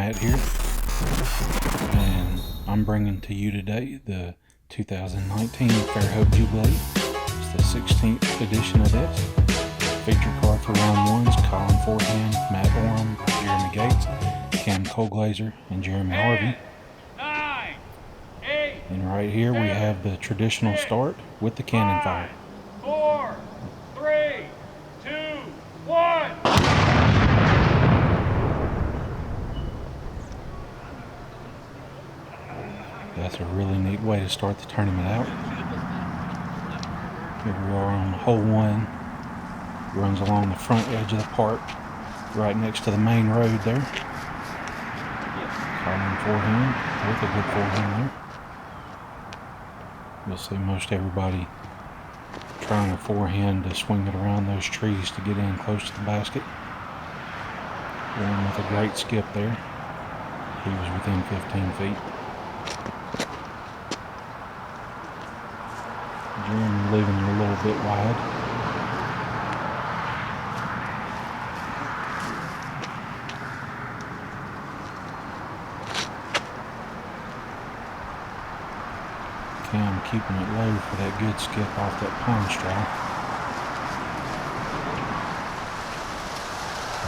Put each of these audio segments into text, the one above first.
Matt here, and I'm bringing to you today the 2019 Fairhope Jubilee. It's the 16th edition of this. Feature card for round 1's Colin Forehand, Matt Orum, Jeremy Gates, Cam Colglazier, and Jeremy Harvey. 9, 8, and right here we have the traditional start with the cannon fire. 4, 3, 2, 1. That's a really neat way to start the tournament out. Here we are on hole 1. Runs along the front edge of the park, right next to the main road there. Colin Forehand with a good forehand there. You'll see most everybody trying a forehand to swing it around those trees to get in close to the basket. One with a great skip there. He was within 15 feet. Jeremy leaving it a little bit wide. Cam keeping it low for that good skip off that pine straw.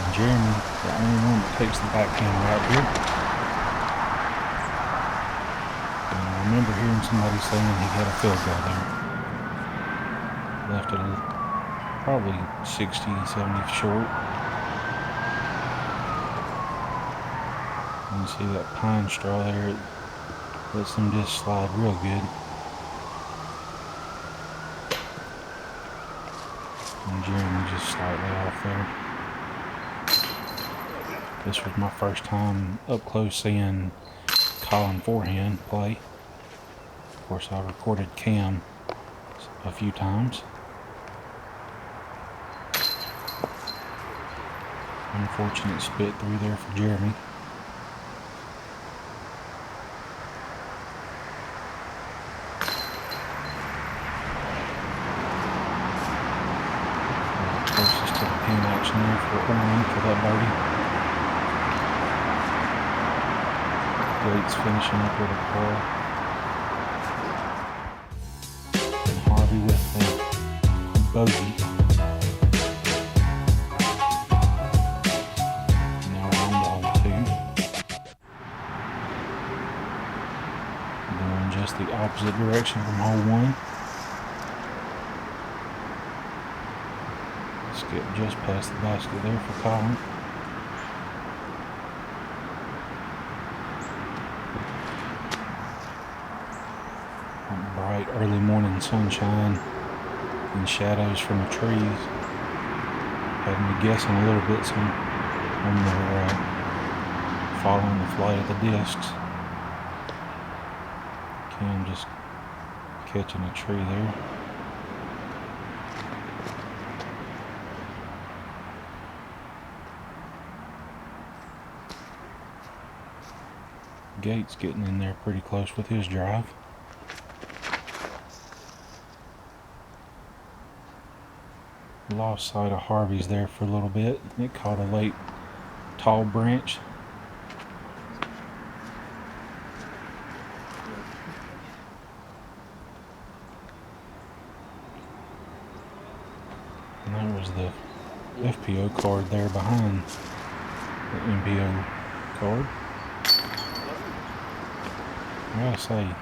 And Jeremy, the only one that takes the backhand right here. And I remember hearing somebody saying he had a field goal there. Left it probably 60, 70 short. You can see that pine straw there. It lets them just slide real good. And Jeremy just slightly off there. This was my first time up close seeing Colin Forehand play. Of course, I recorded Cam a few times. Unfortunate spit through there for Jeremy. Closest to the pin action there for Orum for that birdie. Gates finishing up with a par. And Harvey with the bogey. Now we're on to hole 2. Going just the opposite direction from hole 1. Skip just past the basket there for Colin. Bright early morning sunshine and shadows from the trees had me guessing a little bit when they were following the flight of the discs. Cam just catching a tree there. Gates getting in there pretty close with his drive. Lost sight of Harvey's there for a little bit. It caught a late tall branch. And that was the FPO card there behind the MPO card. I gotta say,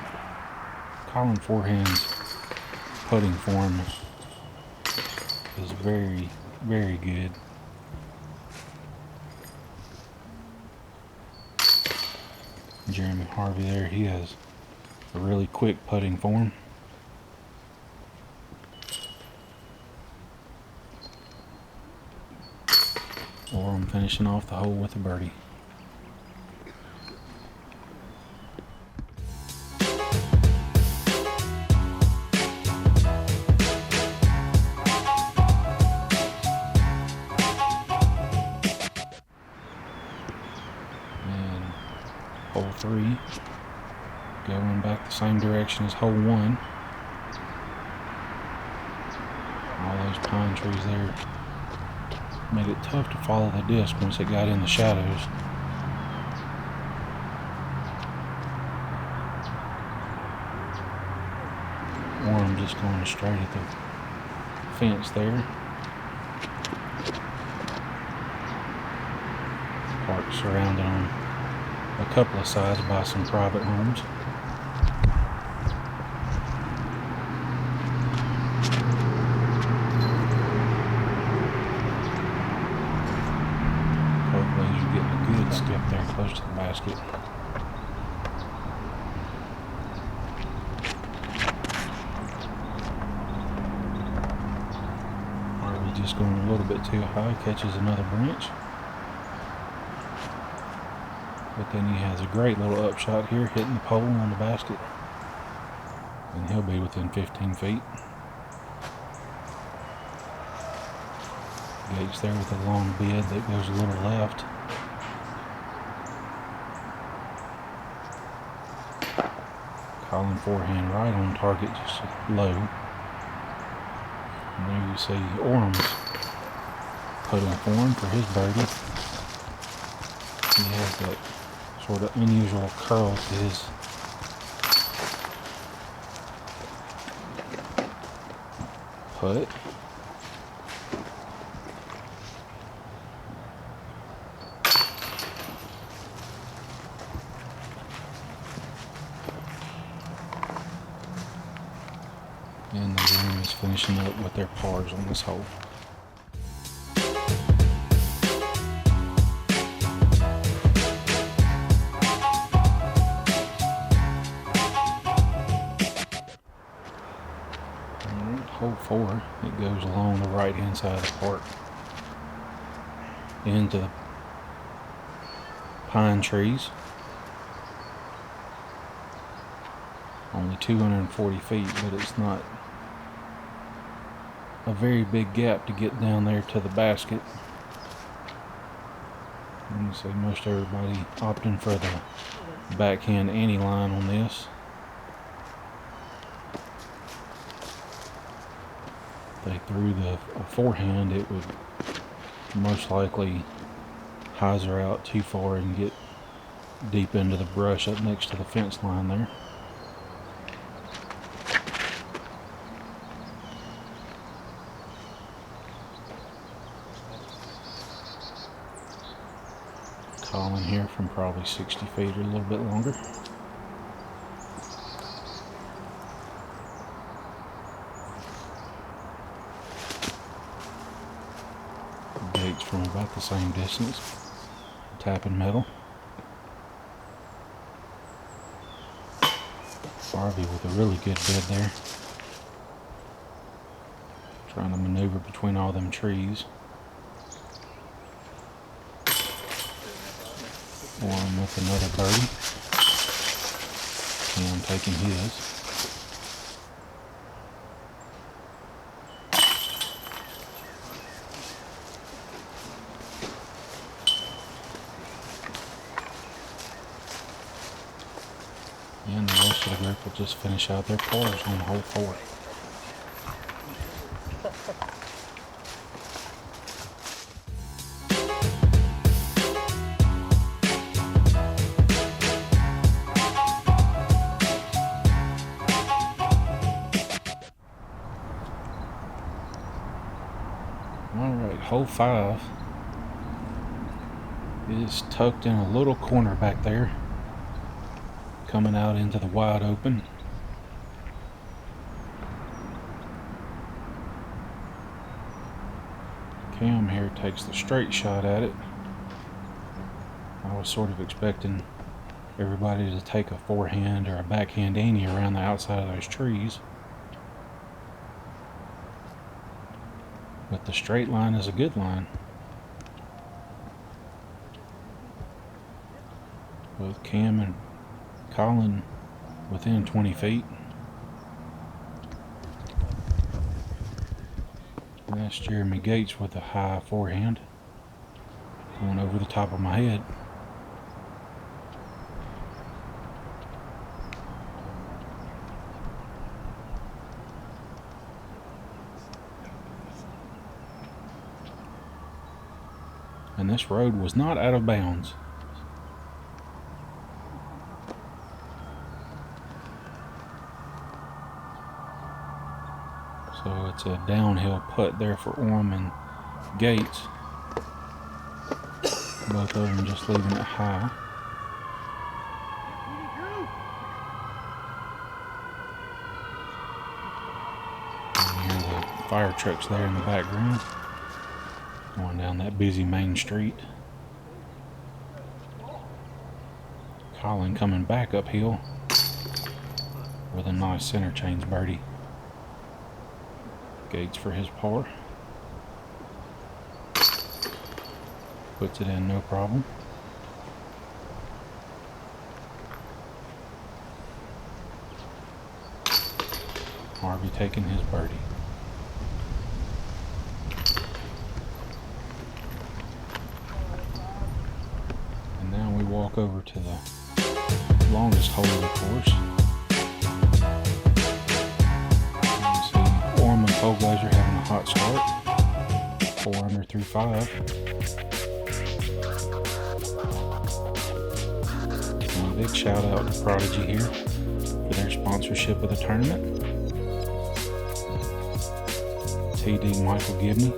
Colin Forehand's putting form is very, very good. Jeremy Harvey there, he has a really quick putting form. Orum finishing off the hole with a birdie. Hole 3, going back the same direction as hole 1. All those pine trees there made it tough to follow the disc once it got in the shadows. Orum just going straight at the fence there. Park surrounded on a couple of sides by some private homes. Colglazier getting a good step there close to the basket. Harvey just going a little bit too high, catches another branch. But then he has a great little upshot here, hitting the pole on the basket. And he'll be within 15 feet. Gates there with a long bid that goes a little left. Colin forehand right on target, just low. And there you see Orum's putting for him for his birdie. He has that sort of unusual curl to his putt. And the Orum is finishing up with their pars on this hole. Hole 4, it goes along the right hand side of the park into the pine trees. Only 240 feet, but it's not a very big gap to get down there to the basket. And you see most everybody opting for the backhand ante line on this. They threw the forehand, it would most likely hyzer out too far and get deep into the brush up next to the fence line there. Colin here from probably 60 feet or a little bit longer. Gates from about the same distance, tapping metal. Harvey with a really good bid there, trying to maneuver between all them trees. Orum with another birdie, and taking his. And the rest of the group will just finish out their pars on hole 4. Alright, hole 5 is tucked in a little corner back there, coming out into the wide open. Cam here takes the straight shot at it. I was sort of expecting everybody to take a forehand or a backhand ante around the outside of those trees. But the straight line is a good line. Both Cam and Colin within 20 feet. And that's Jeremy Gates with a high forehand going over the top of my head. And this road was not out of bounds. So it's a downhill putt there for Orum and Gates. Both of them just leaving it high. And you hear the fire trucks there in the background, going down that busy main street. Colin coming back uphill with a nice center chains birdie. Gates for his par. Puts it in no problem. Harvey taking his birdie. And now we walk over to the longest hole of the course. You see Orum and Colglazier having a hot start. 4 under through 5. And a big shout out to Prodigy here for their sponsorship of the tournament. TD Michael Gibney.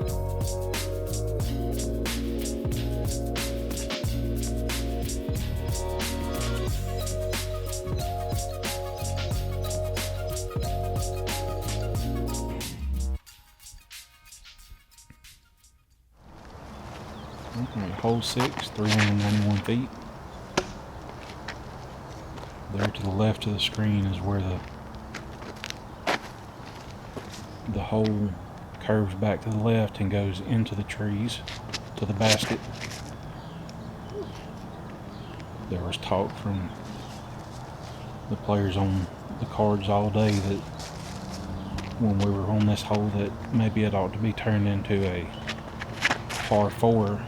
Hole 6, 391 feet. There to the left of the screen is where the hole curves back to the left and goes into the trees to the basket. There was talk from the players on the cards all day that when we were on this hole that maybe it ought to be turned into a par 4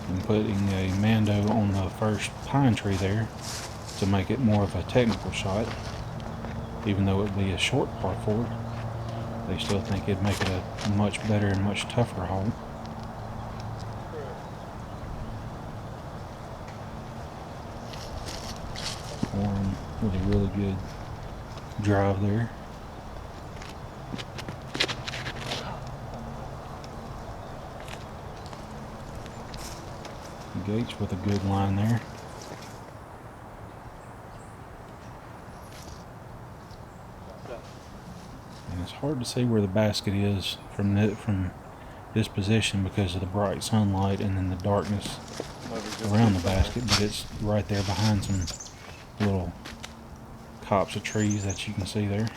and putting a Mando on the first pine tree there to make it more of a technical shot. Even though it would be a short par 4, they still think it'd make it a much better and much tougher hole. Orum with a really good drive there. Gates with a good line there. And it's hard to see where the basket is from this position because of the bright sunlight and then the darkness around the basket, but it's right there behind some little copse of trees that you can see there.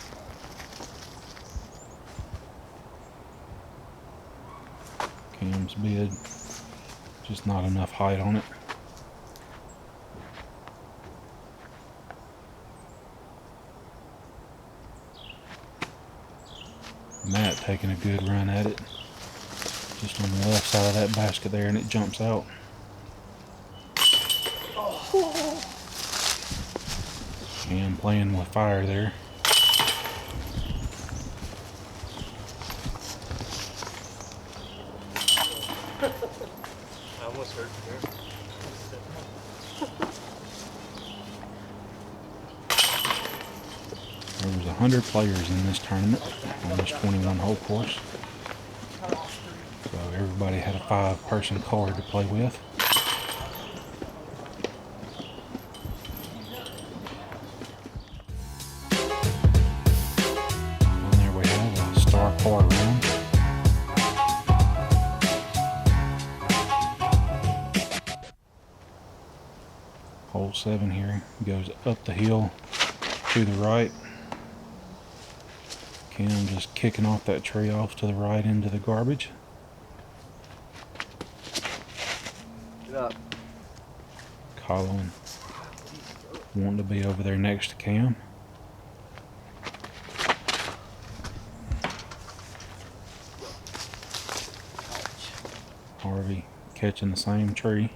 Cam's bid, just not enough height on it. Matt taking a good run at it, just on the left side of that basket there, and it jumps out. And playing with fire there. I almost hurt you. There was 100 players in this tournament on this 21-hole course. So everybody had a 5-person card to play with. And there we have a star par round. Hole 7 here goes up the hill to the right. Cam just kicking off that tree off to the right into the garbage. Get up. Colin wanting to be over there next to Cam. Harvey catching the same tree.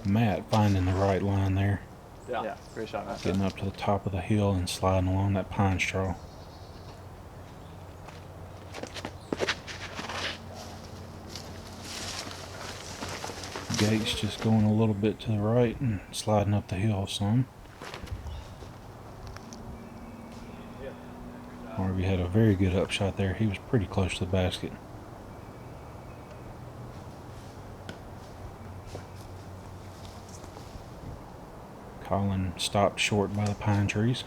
Matt finding the right line there. Yeah, great shot, Matt. Getting up to the top of the hill and sliding along that pine straw. Gates just going a little bit to the right and sliding up the hill some. Harvey had a very good upshot there. He was pretty close to the basket. Colin stopped short by the pine trees.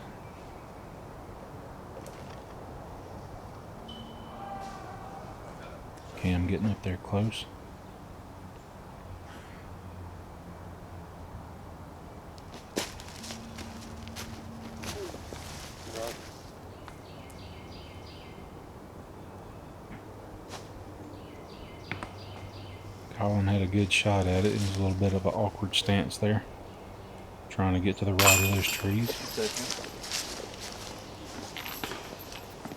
Cam getting up there close. Colin had a good shot at it. It was a little bit of an awkward stance there, trying to get to the right of those trees.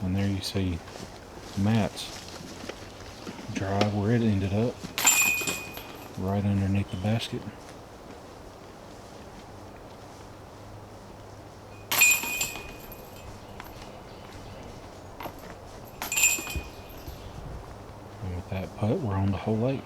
And there you see Matt's drive where it ended up, right underneath the basket. And with that putt, we're on to hole 8.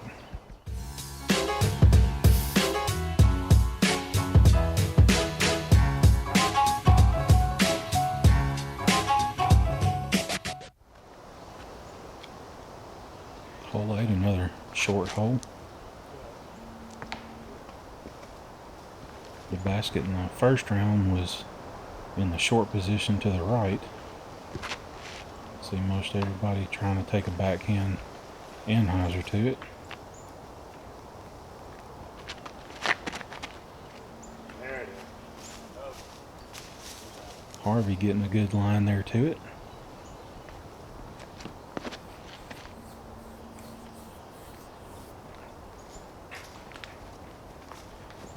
Hole 8, another short hole. The basket in the first round was in the short position to the right. See most everybody trying to take a backhand anhyzer to it. There it is. Harvey getting a good line there to it.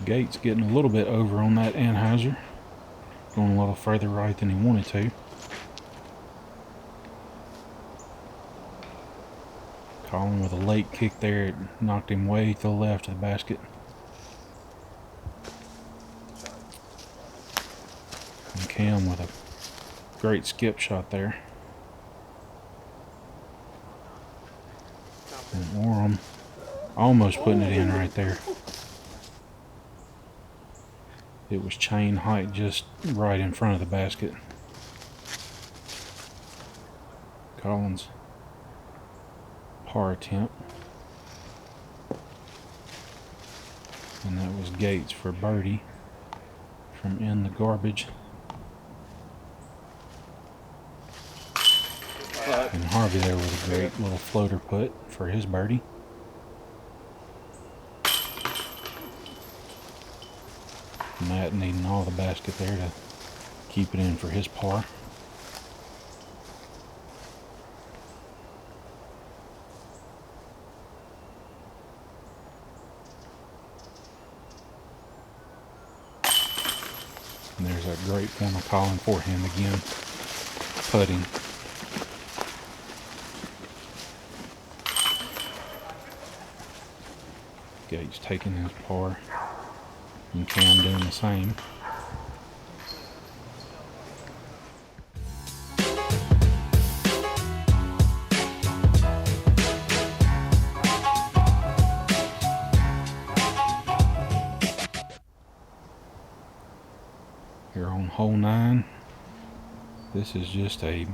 Gates getting a little bit over on that anhyzer, going a little further right than he wanted to. Colin with a late kick there, it knocked him way to the left of the basket. And Cam with a great skip shot there. And Orum almost putting it in right there. It was chain height just right in front of the basket. Colin's par attempt. And that was Gates for birdie from in the garbage. And Harvey there with a great little floater putt for his birdie. Matt needing all the basket there to keep it in for his par. And there's that great form of Colin Forehand again, putting. Gates taking his par. And Cam doing the same. Here on hole 9, this is just a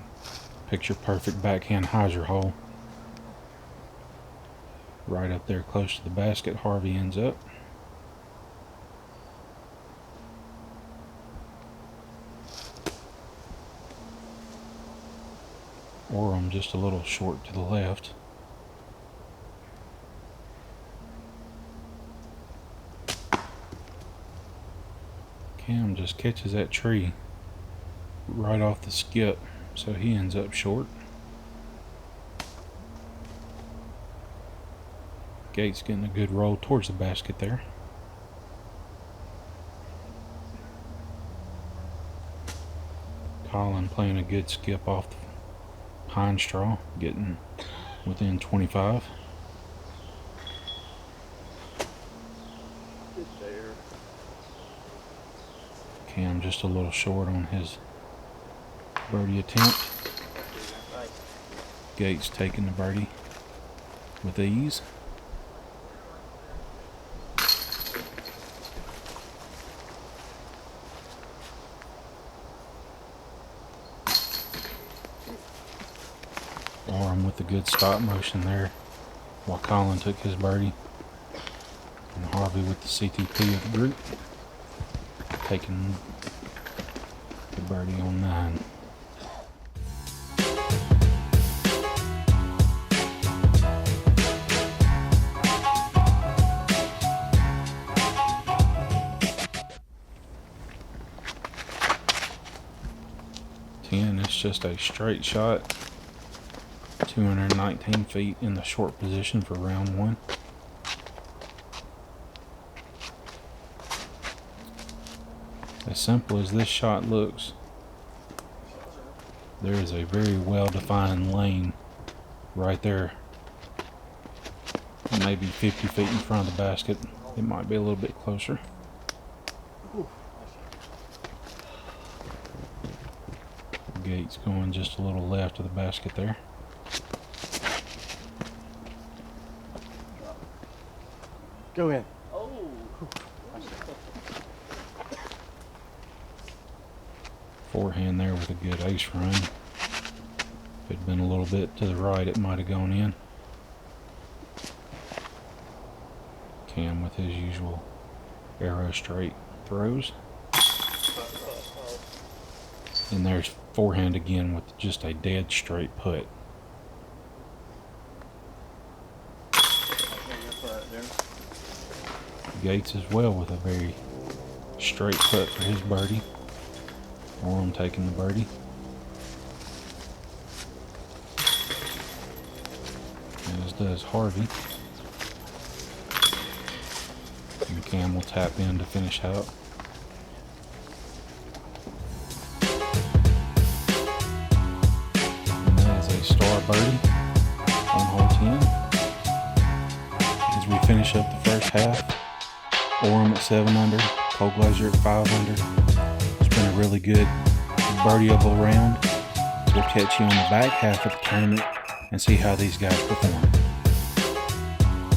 picture perfect backhand hyzer hole. Right up there close to the basket, Harvey ends up. Orum just a little short to the left. Cam just catches that tree right off the skip, so he ends up short. Gates getting a good roll towards the basket there. Colin playing a good skip off the pine straw, getting within 25. Cam just a little short on his birdie attempt. Gates taking the birdie with ease. good stop motion there while Colin took his birdie. And Harvey with the CTP of the group, taking the birdie on 9. It's just a straight shot, 219 feet in the short position for round 1. As simple as this shot looks, there is a very well-defined lane right there, maybe 50 feet in front of the basket. It might be a little bit closer. Gates going just a little left of the basket there. Go in. Forehand there with a good ace run. If it had been a little bit to the right, it might have gone in. Cam with his usual arrow straight throws. And there's Forehand again with just a dead straight put. Gates as well with a very straight put for his birdie. Orum taking the birdie. As does Harvey. And Cam will tap in to finish out. Star birdie on hole 10. As we finish up the first half, Orum at 7 under, Colglazier at 5 under. It's been a really good birdieable round. We'll catch you on the back half of the tournament and see how these guys perform.